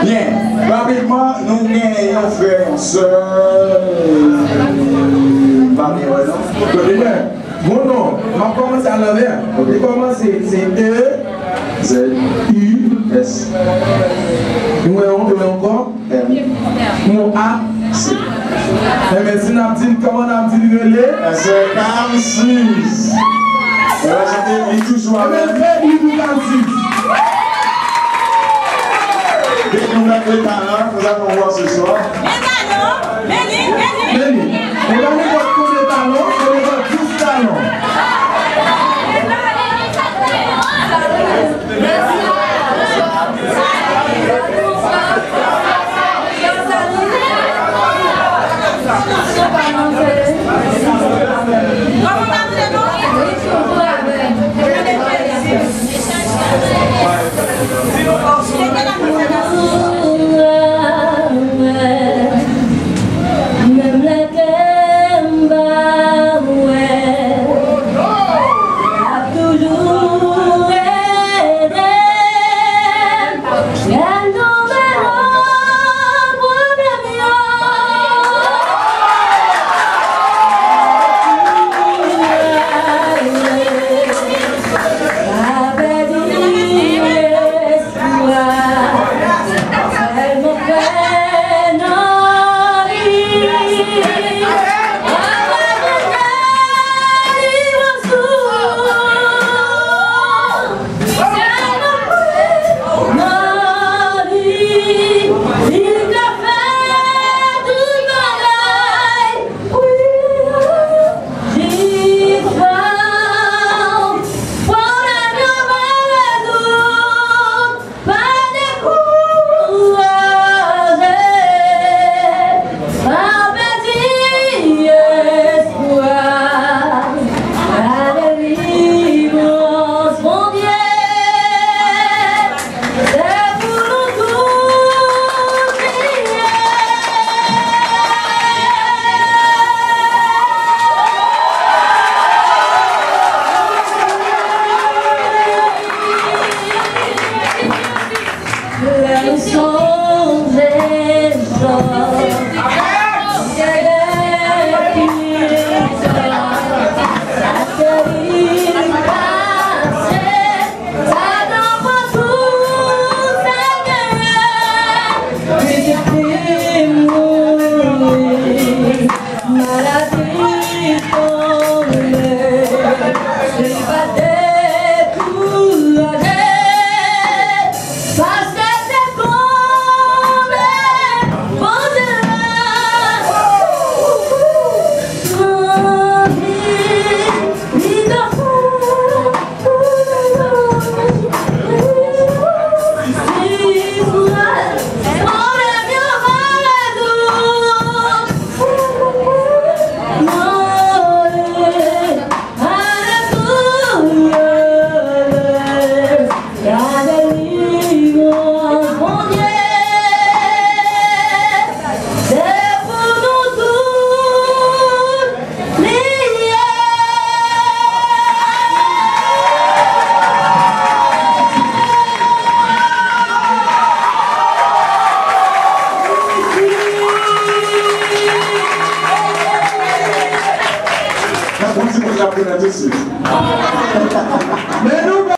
Bien, rapidement, nous avons un frère, une soeur. Mon nom, on va commencer à l'envers. On va commencer, c'est E-Z-U-S. Nous avons encore mon A. Et maintenant, comment on a dit le relais? C'est Camsis. Et là, j'étais toujours avec nous avons les talents, nous allons voir ce soir. Les talents, on va nous voir tous les talents, on va voir tous les talents. Mais nous